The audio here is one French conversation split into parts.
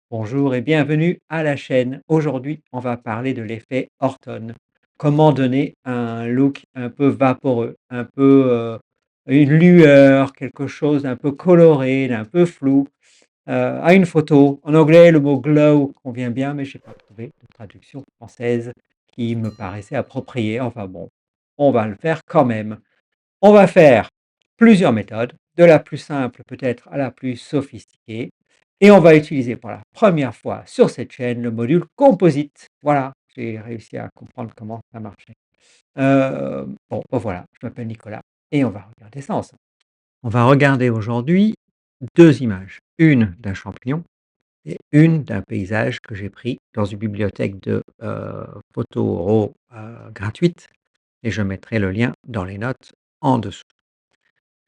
Bonjour et bienvenue à la chaîne. Aujourd'hui, on va parler de l'effet Horton. Comment donner un look un peu vaporeux, un peu une lueur, quelque chose d'un peu coloré, d'un peu flou, à une photo. En anglais, le mot glow convient bien, mais je n'ai pas trouvé de traduction française qui me paraissait appropriée. Enfin bon, on va le faire quand même. On va faire plusieurs méthodes, de la plus simple peut-être à la plus sophistiquée. Et on va utiliser pour la première fois sur cette chaîne le module composite. Voilà, j'ai réussi à comprendre comment ça marchait. Bon, ben voilà, je m'appelle Nicolas et on va regarder ça ensemble. On va regarder aujourd'hui deux images, une d'un champignon et une d'un paysage que j'ai pris dans une bibliothèque de photos RAW gratuite et je mettrai le lien dans les notes en dessous.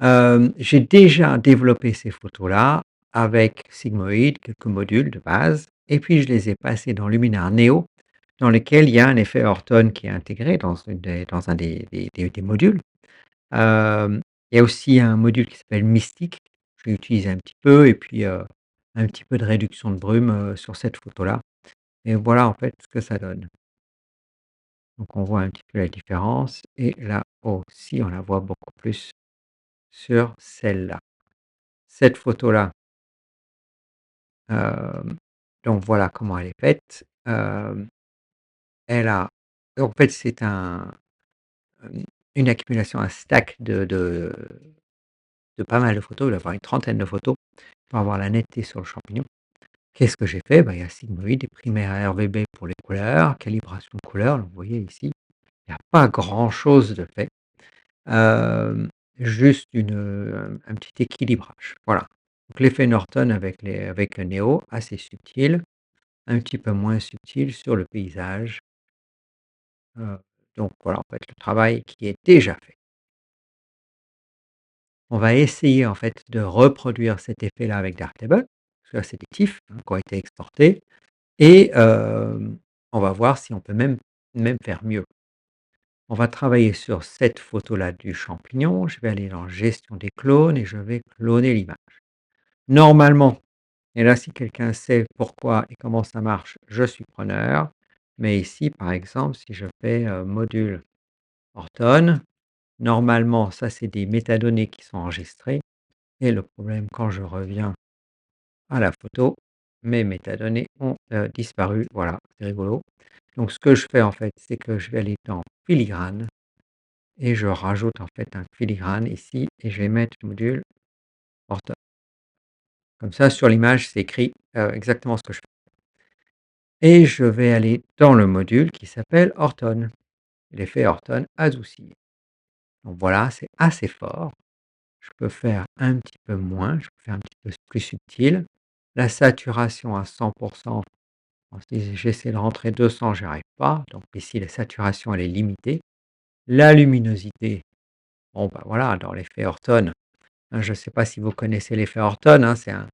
J'ai déjà développé ces photos-là avec Sigmoid, quelques modules de base et puis je les ai passés dans Luminar Neo, dans lequel il y a un effet Horton qui est intégré dans un des modules. Il y a aussi un module qui s'appelle Mystique, je l'ai utilisé un petit peu et puis, un petit peu de réduction de brume, sur cette photo-là et voilà en fait ce que ça donne. Donc on voit un petit peu la différence et là aussi on la voit beaucoup plus sur celle-là. Cette photo-là, hem, donc voilà comment elle est faite. Elle a en fait, c'est une accumulation, un stack de pas mal de photos. Il doit y avoir une trentaine de photos pour avoir la netteté sur le champignon. Qu'est-ce que j'ai fait? Bah, il y a Sigmoid et Primaire RVB pour les couleurs, calibration de couleurs. Donc vous voyez ici, il y a pas grand-chose de fait. Hem, Juste un petit équilibrage, voilà. Donc l'effet Norton avec Neo, assez subtil. Un petit peu moins subtil sur le paysage, heu, donc voilà, en fait, le travail qui est déjà fait. On va essayer, en fait, de reproduire cet effet-là avec Darktable, parce que là, c'est des TIFF, hein, qui ont été exportés et on va voir si on peut même faire mieux. On va travailler sur cette photo-là du champignon, je vais aller dans gestion des clones et je vais cloner l'image. Normalement, et là, si quelqu'un sait pourquoi et comment ça marche, je suis preneur. Mais ici, par exemple, si je fais, module Horton, normalement, ça, c'est des métadonnées qui sont enregistrées et le problème, quand je reviens à la photo, mes métadonnées ont, disparu. Voilà, c'est rigolo. Donc ce que je fais, en fait, c'est que je vais aller dans filigrane et je rajoute, en fait, un filigrane ici et je vais mettre le module Horton. Comme ça, sur l'image, c'est écrit, exactement ce que je fais. Et je vais aller dans le module qui s'appelle Horton, l'effet Horton adouci. Donc voilà, c'est assez fort. Je peux faire un petit peu moins, je peux faire un petit peu plus subtil. La saturation à 100, bon, si j'essaie de rentrer 200, j'y arrive pas. Donc ici, la saturation, elle est limitée. La luminosité, bon, bah voilà, dans l'effet Horton, hein, je ne sais pas si vous connaissez l'effet Horton, hein, c'est un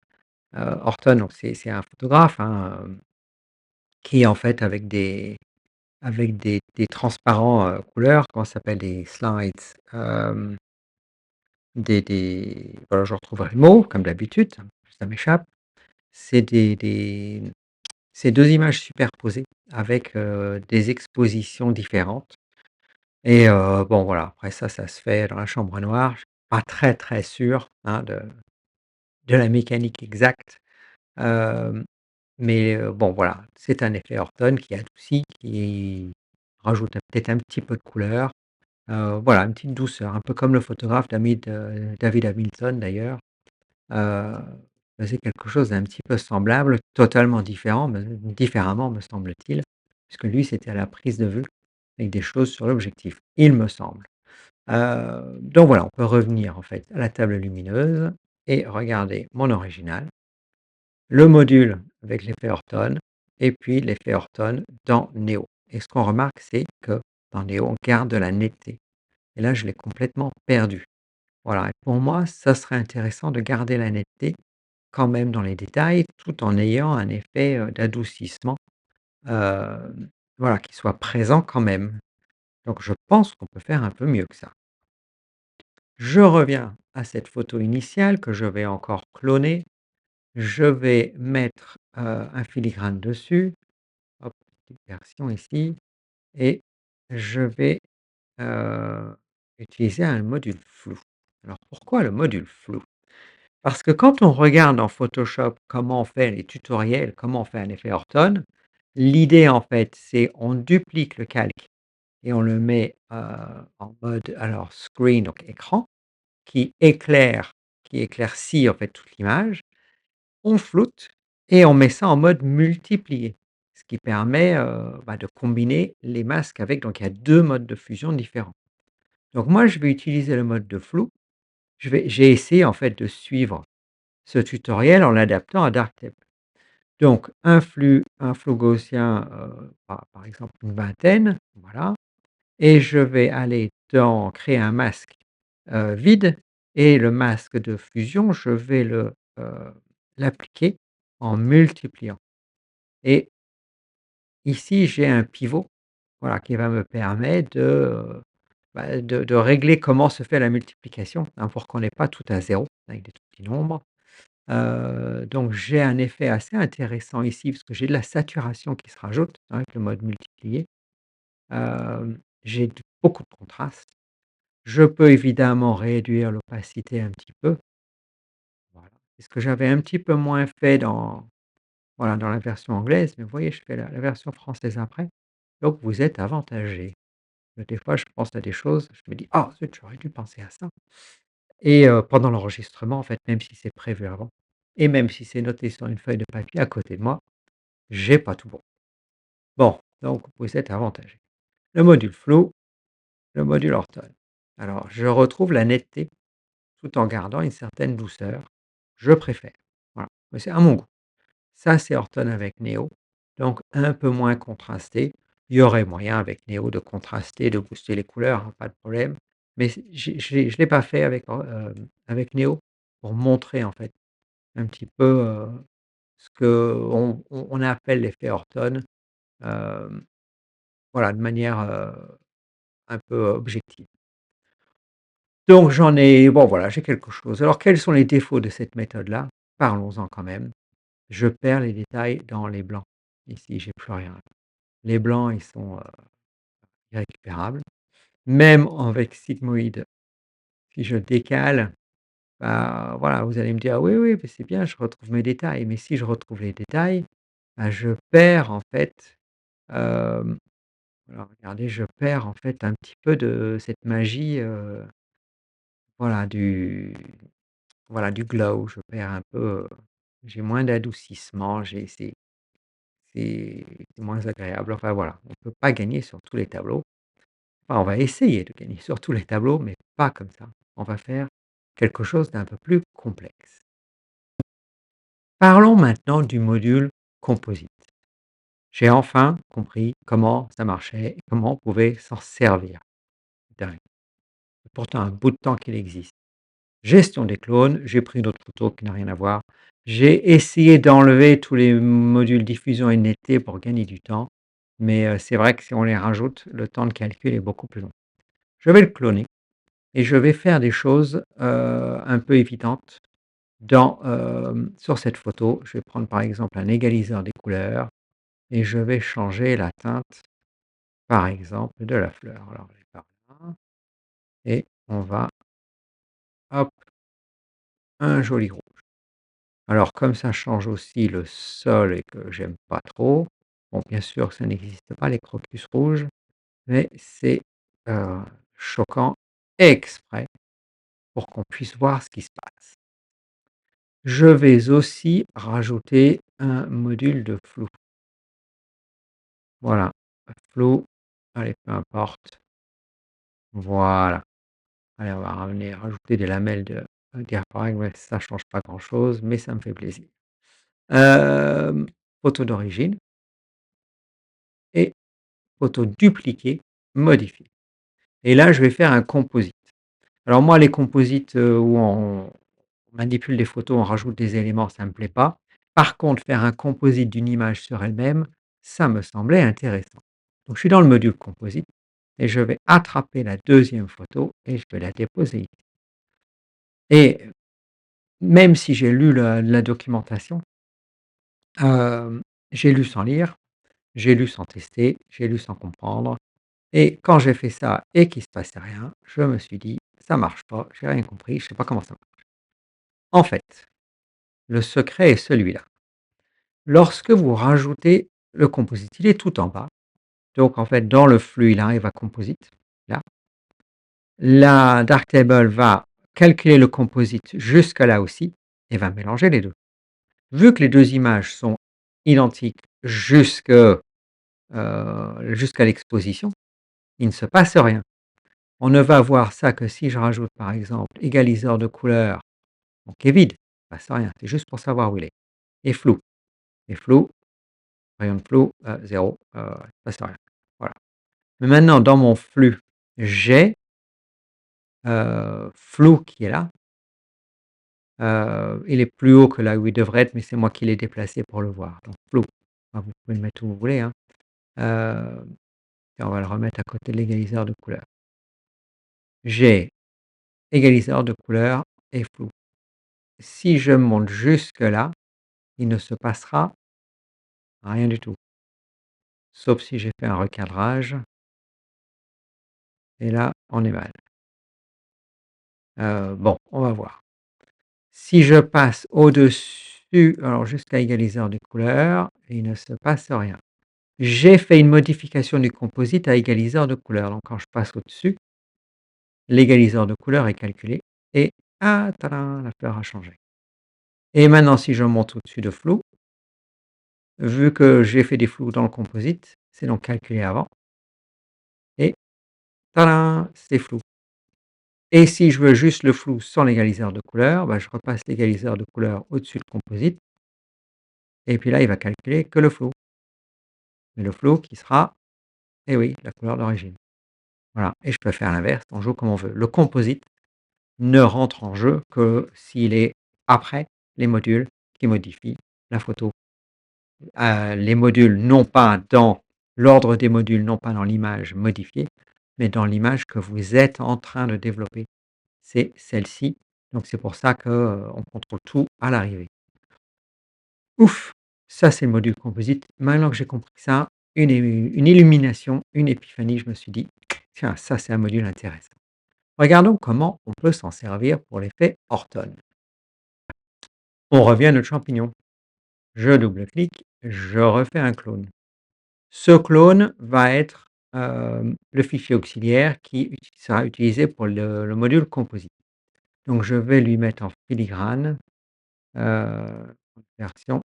Horton, donc c'est un photographe, hein, qui en fait avec des transparents, couleurs, comment ça s'appelle? Des slides, voilà, je retrouverai le mot comme d'habitude, ça m'échappe. C'est c'est 2 images superposées avec, des expositions différentes et bon voilà, après ça se fait dans la chambre noire. Je suis pas très, très sûr, hein, de la mécanique exacte, hem, mais bon voilà, c'est un effet Horton qui adoucit, qui rajoute peut-être un petit peu de couleur. Voilà, une petite douceur, un peu comme le photographe David Hamilton d'ailleurs, heu, faisait quelque chose d'un petit peu semblable, totalement différent, mais différemment me semble-t-il, puisque lui, c'était à la prise de vue avec des choses sur l'objectif, il me semble. Donc voilà, on peut revenir en fait à la table lumineuse et regarder mon original, le module avec l'effet Horton et puis l'effet Horton dans Neo et ce qu'on remarque, c'est que dans Neo, on garde de la netteté. Et là, je l'ai complètement perdu. Voilà et pour moi, ça serait intéressant de garder la netteté quand même dans les détails, tout en ayant un effet, d'adoucissement, voilà, qui soit présent quand même. Donc je pense qu'on peut faire un peu mieux que ça. Je reviens à cette photo initiale que je vais encore cloner. je vais mettre, un filigrane dessus, hop, petite version ici et je vais, heu, utiliser un module flou. Alors pourquoi le module flou? Parce que quand on regarde en Photoshop comment on fait les tutoriels, comment on fait un effet Orton, l'idée en fait, c'est on duplique le calque et on le met, en mode alors screen, donc écran, qui éclaire, qui éclaircit en fait toute l'image. On floute et on met ça en mode multiplié, ce qui permet, de combiner les masques avec donc il y a 2 modes de fusion différents. Donc moi, je vais utiliser le mode de flou. J'ai essayé en fait de suivre ce tutoriel en l'adaptant à Darktable. Donc un flou gaussien, par exemple une vingtaine, voilà et je vais aller dans créer un masque, vide et le masque de fusion, je vais l'appliquer en multipliant et ici j'ai un pivot, voilà, qui va me permettre de régler comment se fait la multiplication, hein, pour qu'on n'ait pas tout à zéro avec des tout petits nombres. Donc j'ai un effet assez intéressant ici, parce que j'ai de la saturation qui se rajoute avec le mode multiplié. J'ai beaucoup de contraste. Je peux évidemment réduire l'opacité un petit peu, voilà. C'est ce que j'avais un petit peu moins fait dans la version anglaise, mais vous voyez, je fais la version française après, donc vous êtes avantagés. Des fois, je pense à des choses, je me dis: «Ah zut, j'aurais dû penser à ça» et pendant l'enregistrement, en fait, même si c'est prévu avant et même si c'est noté sur une feuille de papier à côté de moi, j'ai pas tout bon. Bon, donc vous êtes avantagés. Le module flow, le module Orton. Alors je retrouve la netteté tout en gardant une certaine douceur. Je préfère. Voilà, mais c'est à mon goût. Ça, c'est Orton avec Neo, donc un peu moins contrasté. Il y aurait moyen avec Neo de contraster, de booster les couleurs, hein, pas de problème. Mais je l'ai pas fait avec Neo pour montrer en fait un petit peu, ce qu'on appelle l'effet Orton, hem, voilà, de manière, un peu objective. Donc j'en ai bon voilà, j'ai quelque chose. Alors quels sont les défauts de cette méthode-là? Parlons-en quand même. Je perds les détails dans les blancs. Ici, j'ai plus rien. Les blancs, ils sont, irrécupérables. Même avec Sigmoid, si je décale, bah, voilà, vous allez me dire: «Oui, oui, mais c'est bien, je retrouve mes détails». Mais si je retrouve les détails, bah, je perds en fait, hem, alors regardez, je perds en fait un petit peu de cette magie, voilà, du glow. Je perds un peu, j'ai moins d'adoucissement, c'est moins agréable. Enfin voilà, on ne peut pas gagner sur tous les tableaux. Enfin, on va essayer de gagner sur tous les tableaux, mais pas comme ça. On va faire quelque chose d'un peu plus complexe. Parlons maintenant du module composite. J'ai enfin compris comment ça marchait et comment on pouvait s'en servir. Dingue. C'est pourtant un bout de temps qu'il existe. Gestion des clones, j'ai pris une autre photo qui n'a rien à voir. J'ai essayé d'enlever tous les modules diffusion et netteté pour gagner du temps, mais c'est vrai que si on les rajoute, le temps de calcul est beaucoup plus long. Je vais le cloner et je vais faire des choses, un peu évidentes sur cette photo. Je vais prendre par exemple un égaliseur des couleurs et je vais changer la teinte, par exemple, de la fleur. Alors je vais par là et on va, hop, un joli rouge. Alors comme ça change aussi le sol et que j'aime pas trop, bon bien sûr ça n'existe pas les crocus rouges, mais c'est, heu, choquant exprès pour qu'on puisse voir ce qui se passe. Je vais aussi rajouter un module de flou. Voilà, flou, allez peu importe, voilà. Allez on va rajouter des lamelles de diaphragme, ouais ça change pas grand chose, mais ça me fait plaisir. Hem, Photo d'origine et photo dupliquée, modifiée et là je vais faire un composite. Alors moi les composites, où on manipule des photos, on rajoute des éléments, ça me plaît pas. Par contre, faire un composite d'une image sur elle-même, ça me semblait intéressant. Donc je suis dans le module composite et je vais attraper la deuxième photo et je vais la déposer ici et même si j'ai lu la documentation, hem, j'ai lu sans lire, j'ai lu sans tester, j'ai lu sans comprendre et quand j'ai fait ça et qu'il se passait rien, je me suis dit: «Ça marche pas, j'ai rien compris, je sais pas comment ça marche». En fait, le secret est celui-là. Lorsque vous rajoutez le composite, il est tout en bas, donc en fait dans le flux, il arrive à composite, là. La Darktable va calculer le composite jusque là aussi et va mélanger les 2. Vu que les 2 images sont identiques jusqu'à l'exposition, il ne se passe rien. On ne va voir ça que si je rajoute par exemple égaliseur de couleur, donc qui est vide, il ne se passe rien, c'est juste pour savoir où il est et flou, rayon de flou, 0, il ne se passe rien. Voilà. Mais maintenant dans mon flux, j'ai, flou qui est là, il est plus haut que là où il devrait être, mais c'est moi qui l'ai déplacé pour le voir, donc flou. Vous pouvez le mettre où vous voulez, hein, heu et on va le remettre à côté de l'égaliseur de couleur. J'ai égaliseur de couleur et flou. Si je monte jusque là, il ne se passera rien du tout, sauf si j'ai fait un recadrage et là, on est mal. Bon, on va voir. Si je passe au-dessus, alors jusqu'à égaliseur de couleur, il ne se passe rien. J'ai fait une modification du composite à égaliseur de couleur, donc quand je passe au-dessus, l'égaliseur de couleur est calculé et ah tadam! La fleur a changé. Et maintenant si je monte au-dessus de flou, vu que j'ai fait des flous dans le composite, c'est donc calculé avant et tadam! C'est flou. Et si je veux juste le flou sans l'égaliseur de couleur, bah, je repasse l'égaliseur de couleur au-dessus de composite et puis là, il va calculer que le flou. Mais le flou qui sera, eh oui, la couleur d'origine. Voilà et je peux faire l'inverse, on joue comme on veut. Le composite ne rentre en jeu que s'il est après les modules qui modifient la photo. Les modules non pas dans l'ordre des modules, non pas dans l'image modifiée, mais dans l'image que vous êtes en train de développer. C'est celle-ci, donc c'est pour ça que, on contrôle tout à l'arrivée. Ouf! Ça, c'est le module composite. Maintenant que j'ai compris ça, une illumination, une épiphanie, je me suis dit: «Tiens, ça, c'est un module intéressant». Regardons comment on peut s'en servir pour l'effet Orton. On revient à notre champignon. Je double-clique, je refais un clone. Ce clone va être, le fichier auxiliaire qui sera utilisé pour le module composite. Donc je vais lui mettre en filigrane, version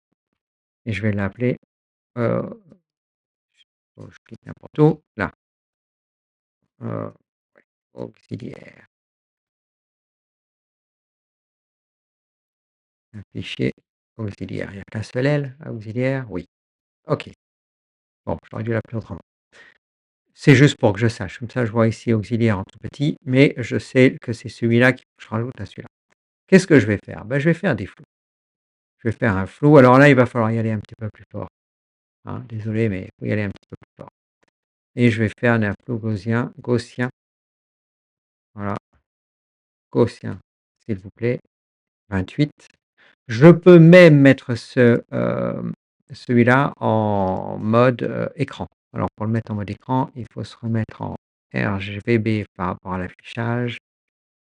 et je vais l'appeler, heu, je clique n'importe où, là, heu, auxiliaire, un fichier auxiliaire. Il y a qu'un seul L, auxiliaire? Oui. OK. Bon, j'aurais dû l'appeler autrement. C'est juste pour que je sache, comme ça je vois ici auxiliaire en tout petit, mais je sais que c'est celui-là que je rajoute à celui-là. Qu'est-ce que je vais faire? Ben, je vais faire des flous. Je vais faire un flou, alors là, il va falloir y aller un petit peu plus fort, hein, désolé, mais il faut y aller un petit peu plus fort et je vais faire un flou gaussien, voilà, gaussien, s'il vous plaît, 28. Je peux même mettre celui-là en mode, écran. Alors pour le mettre en mode écran, il faut se remettre en RGB par rapport à l'affichage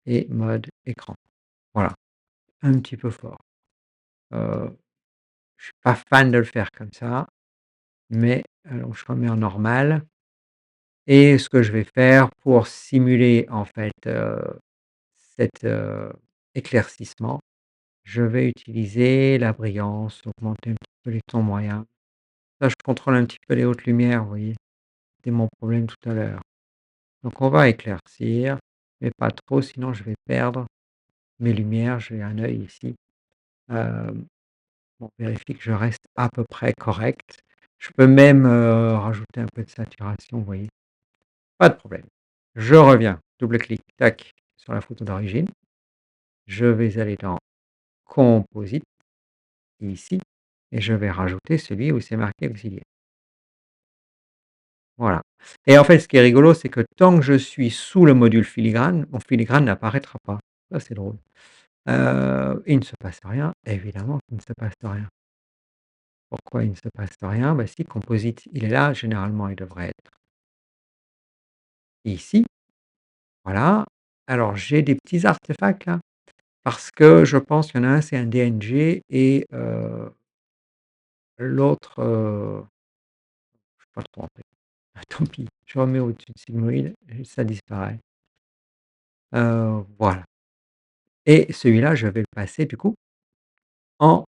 et mode écran. Voilà, un petit peu fort. Je suis pas fan de le faire comme ça, mais donc je remets en normal et ce que je vais faire pour simuler en fait, cet, éclaircissement, je vais utiliser la brillance, augmenter un petit peu les tons moyens. Là, je contrôle un petit peu les hautes lumières, vous voyez? C'était mon problème tout à l'heure. Donc on va éclaircir, mais pas trop, sinon je vais perdre mes lumières. J'ai un œil ici. Hem, on vérifie que je reste à peu près correct. Je peux même, rajouter un peu de saturation, vous voyez? Pas de problème. Je reviens, double clic, tac, sur la photo d'origine. Je vais aller dans composite, ici, et je vais rajouter celui où c'est marqué auxiliaire. Voilà et en fait, ce qui est rigolo, c'est que tant que je suis sous le module filigrane, mon filigrane n'apparaîtra pas. Ça, c'est drôle. Il ne se passe rien, évidemment qu'il ne se passe rien. Pourquoi il ne se passe rien? Bah, si le composite, il est là, généralement, il devrait être ici, voilà. Alors j'ai des petits artefacts là, parce que je pense qu'il y en a un, c'est un DNG et l'autre, je sais pas trop en fait. Tant pis, je remets au-dessus de Sigmoid et ça disparaît. Voilà et celui-là, je vais le passer du coup en,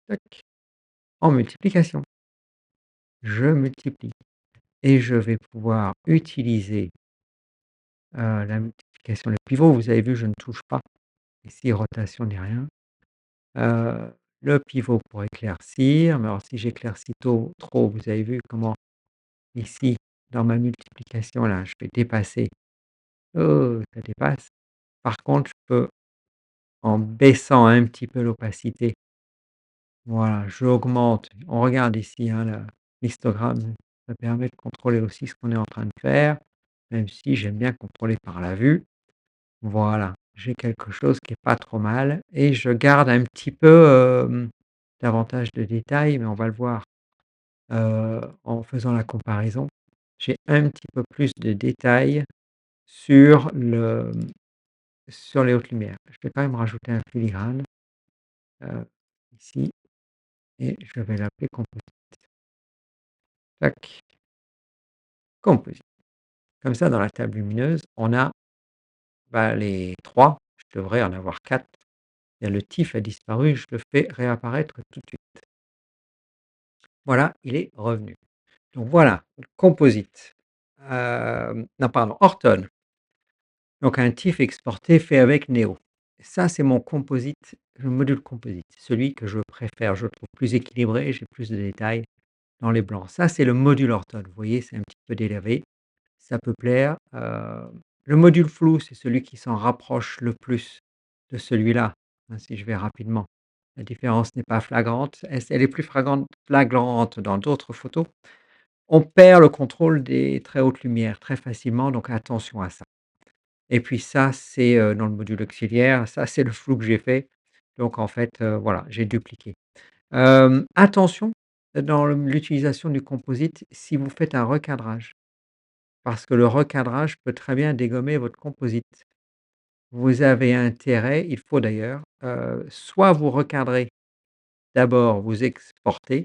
tac, en multiplication. Je multiplie et je vais pouvoir utiliser, la multiplication, le pivot, vous avez vu, je ne touche pas ici rotation ni rien. Heu, le pivot pour éclaircir, mais alors si j'éclaircis trop, vous avez vu comment ici, dans ma multiplication là, je vais dépasser, ça dépasse. Par contre, je peux, en baissant un petit peu l'opacité, voilà, j'augmente. On regarde ici, hein, l'histogramme, ça permet de contrôler aussi ce qu'on est en train de faire, même si j'aime bien contrôler par la vue. Voilà, j'ai quelque chose qui est pas trop mal et je garde un petit peu, davantage de détails, mais on va le voir, en faisant la comparaison. J'ai un petit peu plus de détails sur sur les hautes lumières. Je vais quand même rajouter un filigrane, heu, ici et je vais l'appeler composite. Tac, composite. Comme ça, dans la table lumineuse, on a, bah, les 3. Je devrais en avoir 4. Et le TIFF a disparu, je le fais réapparaître tout de suite. Voilà, il est revenu. Donc voilà, composite. Non pardon, Horton. Donc un TIFF exporté fait avec Neo. Ça, c'est mon composite, le module composite, celui que je préfère. Je le trouve plus équilibré, j'ai plus de détails dans les blancs. Ça, c'est le module Horton. Vous voyez, c'est un petit peu délavé. Ça peut plaire. Le module flou, c'est celui qui s'en rapproche le plus de celui-là, hein, si je vais rapidement. La différence n'est pas flagrante. Elle est plus flagrante dans d'autres photos. On perd le contrôle des très hautes lumières très facilement, donc attention à ça. Et puis ça, c'est, dans le module auxiliaire, ça, c'est le flou que j'ai fait. Donc en fait, voilà, j'ai dupliqué. Attention dans l'utilisation du composite si vous faites un recadrage, parce que le recadrage peut très bien dégommer votre composite. Vous avez intérêt, il faut d'ailleurs, soit vous recadrez, d'abord vous exportez,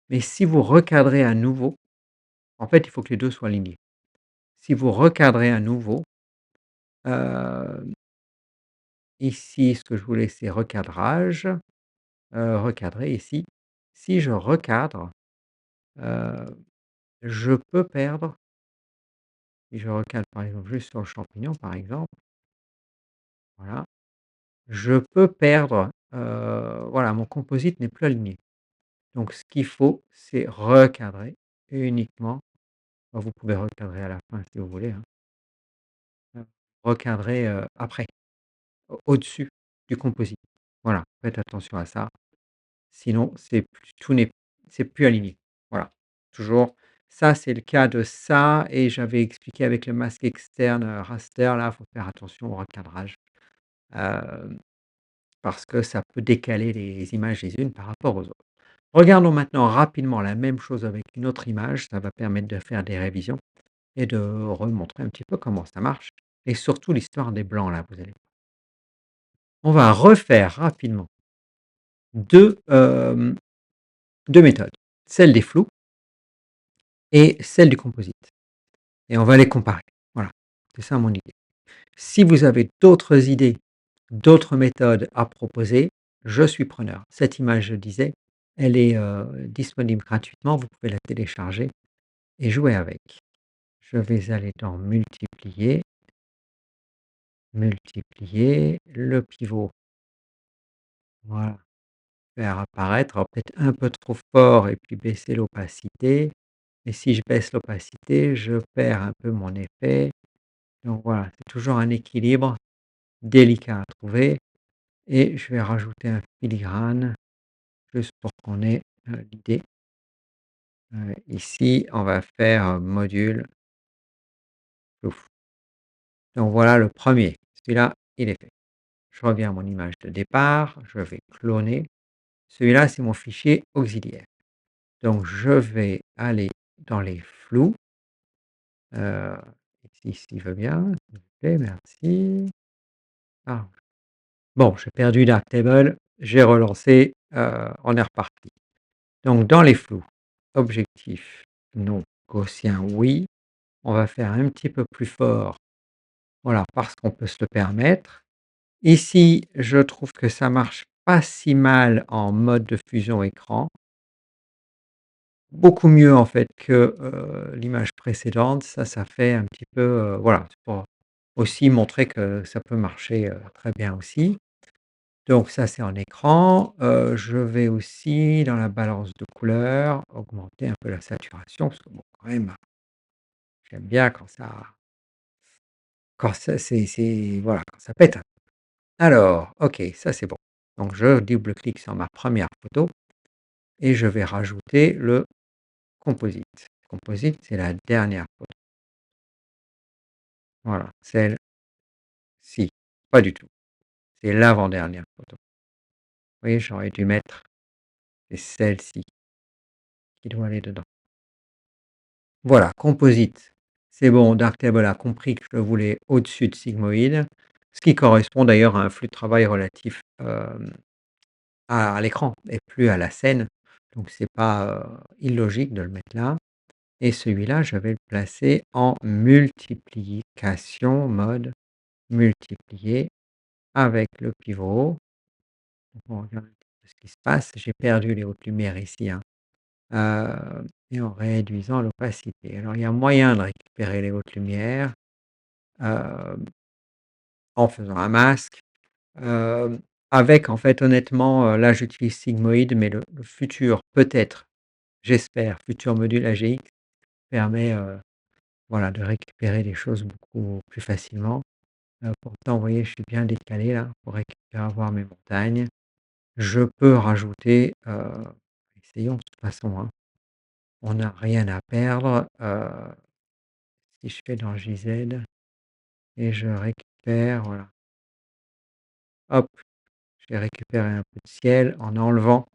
mais si vous recadrez à nouveau, en fait, il faut que les 2 soient alignés. Si vous recadrez à nouveau, heu, ici, ce que je voulais, c'est recadrage, recadrer ici. Si je recadre, heu, je peux perdre, si je recadre, par exemple, juste sur le champignon, par exemple, voilà, je peux perdre, voilà, mon composite n'est plus aligné. Donc ce qu'il faut, c'est recadrer uniquement. Bah, vous pouvez recadrer à la fin si vous voulez, hein, recadrer, après, au-dessus du composite. Voilà, faites attention à ça. Sinon, c'est plus aligné. Voilà, toujours. Ça, c'est le cas de ça et j'avais expliqué avec le masque externe, raster là, il faut faire attention au recadrage, hem, parce que ça peut décaler les images les unes par rapport aux autres. Regardons maintenant rapidement la même chose avec une autre image, ça va permettre de faire des révisions et de remontrer un petit peu comment ça marche et surtout l'histoire des blancs là, vous allez on va refaire rapidement 2 2 méthodes, celle des flous et celle du composite et on va les comparer. Voilà, c'est ça mon idée. Si vous avez d'autres idées, d'autres méthodes à proposer, je suis preneur. Cette image, je disais, elle est, disponible gratuitement, vous pouvez la télécharger et jouer avec. Je vais aller dans multiplier, multiplier, le pivot, voilà, faire apparaître, alors peut-être un peu trop fort et puis baisser l'opacité et si je baisse l'opacité, je perds un peu mon effet. Donc voilà, c'est toujours un équilibre délicat à trouver et je vais rajouter un filigrane juste pour qu'on ait, l'idée. Ici, on va faire, module plouf. Donc voilà le premier. Celui-là, il est fait. reviens à mon image de départ, je vais cloner. Celui-là, c'est mon fichier auxiliaire. Donc je vais aller dans les flous, heu, ici s'il veut bien, s'il vous plaît, merci. Ah, bon, j'ai perdu Darktable, j'ai relancé, on est reparti. Donc dans les flous, objectif non, gaussien oui, on va faire un petit peu plus fort, voilà, parce qu'on peut se le permettre. Ici, je trouve que ça marche pas si mal en mode de fusion écran. Beaucoup mieux en fait que, l'image précédente. Ça fait un petit peu, voilà, c'est pour aussi montrer que ça peut marcher, très bien aussi. Donc ça, c'est en écran. Je vais aussi dans la balance de couleurs, augmenter un peu la saturation parce que bon, quand même, j'aime bien quand ça c'est voilà, quand ça pète. Alors, OK, ça c'est bon. Donc je double-clique sur ma première photo et je vais rajouter le composite. Composite, c'est la dernière photo. Voilà, celle-ci, pas du tout, c'est l'avant-dernière photo. Vous voyez, j'aurais dû mettre c'est celle-ci qui doit aller dedans. Voilà, composite, c'est bon, Darktable a compris que je le voulais au-dessus de sigmoïde, ce qui correspond d'ailleurs à un flux de travail relatif, à l'écran et plus à la scène. Donc c'est pas, illogique de le mettre là et celui-là, je vais le placer en multiplication, mode multiplier avec le pivot. Donc on regarde un petit peu ce qui se passe. J'ai perdu les hautes lumières ici, hein, et en réduisant l'opacité. Alors il y a moyen de récupérer les hautes lumières, hem, en faisant un masque, hem, avec en fait honnêtement, là j'utilise sigmoïde, mais le futur peut-être, j'espère, futur module AGX permet, voilà, de récupérer les choses beaucoup plus facilement. Pourtant vous voyez, je suis bien décalé là pour récupérer avoir mes montagnes. Je peux rajouter, essayons de toute façon, hein, on n'a rien à perdre, si je fais dans JZ et je récupère, voilà, hop, je vais récupérer un peu de ciel en enlevant,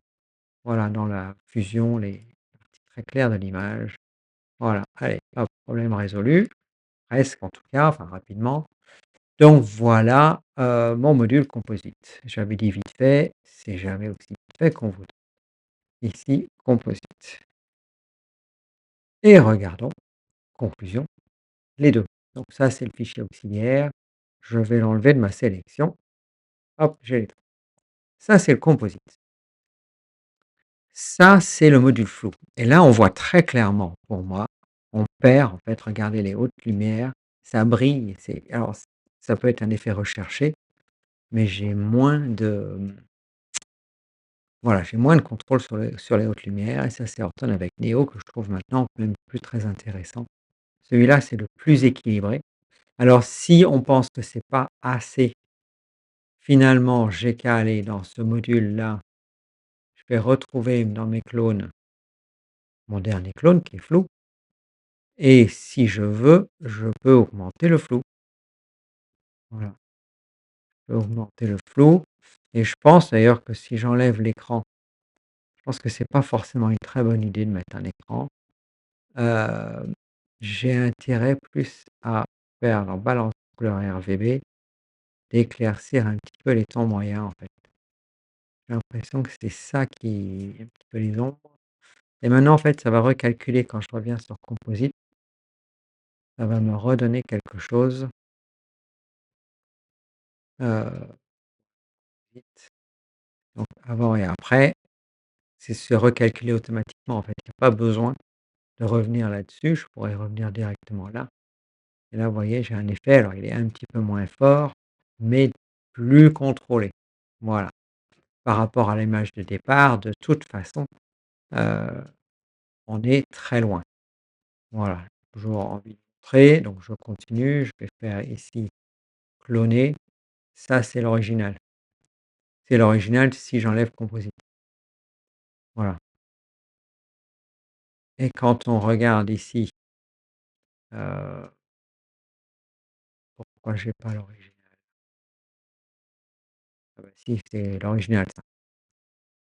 voilà, dans la fusion les parties très claires de l'image. Voilà, allez, hop, problème résolu, presque en tout cas, enfin rapidement. Donc voilà, mon module composite. J'avais dit vite fait, c'est jamais aussi vite fait qu'on voudrait. Ici, composite et regardons, conclusion. Les 2. Donc ça, c'est le fichier auxiliaire. Je vais l'enlever de ma sélection. Hop, j'ai les 2. Ça, c'est le composite. Ça, c'est le module flou et là, on voit très clairement pour moi, on perd en fait, regardez les hautes lumières, ça brille, c'est alors ça peut être un effet recherché, mais j'ai moins de, voilà, j'ai moins de contrôle sur les hautes lumières et ça, c'est Orton avec Neo que je trouve maintenant même plus très intéressant. Celui-là, c'est le plus équilibré. Alors si on pense que c'est pas assez, finalement, j'ai qu'à aller dans ce module-là, je vais retrouver dans mes clones, mon dernier clone qui est flou et si je veux, je peux augmenter le flou. Voilà, je peux augmenter le flou et je pense d'ailleurs que si j'enlève l'écran, je pense que c'est pas forcément une très bonne idée de mettre un écran. Hem, j'ai intérêt plus à faire dans balance couleur RGB, d'éclaircir un petit peu les tons moyens, en fait. J'ai l'impression que c'est ça qui un petit peu les ombres et maintenant, en fait, ça va recalculer quand je reviens sur composite, ça va me redonner quelque chose, heu, vite, donc avant et après, c'est se recalculer automatiquement, en fait. Il y a pas besoin de revenir là-dessus, je pourrais revenir directement là et là, vous voyez, j'ai un effet, alors il est un petit peu moins fort, mais plus contrôlé. Voilà. Par rapport à l'image de départ, de toute façon, heu, on est très loin. Voilà, j'ai toujours envie de montrer, donc je continue, je vais faire ici cloner. Ça, c'est l'original. C'est l'original si j'enlève composite. Voilà et quand on regarde ici, heu, pourquoi j'ai pas l'original? Ah bah si, c'est l'original ça.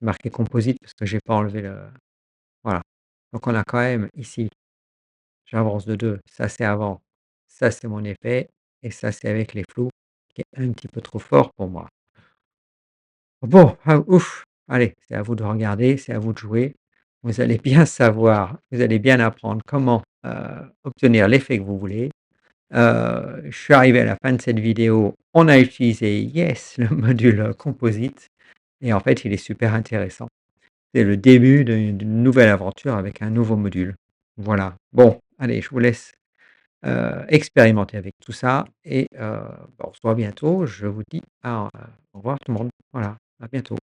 Marqué composite parce que j'ai pas enlevé le voilà. Donc on a quand même ici, j'avance de 2, ça c'est avant, ça c'est mon effet et ça c'est avec les flous qui est un petit peu trop fort pour moi. Bon, ah ouf, allez, c'est à vous de regarder, c'est à vous de jouer. Vous allez bien savoir, vous allez bien apprendre comment, obtenir l'effet que vous voulez. Je suis arrivé à la fin de cette vidéo. On a utilisé, yes, le module, composite et en fait, il est super intéressant. C'est le début d'une nouvelle aventure avec un nouveau module. Voilà. Bon, allez, je vous laisse, expérimenter avec tout ça et bah, on se voit bientôt. Je vous dis au revoir tout le monde. Voilà, à bientôt.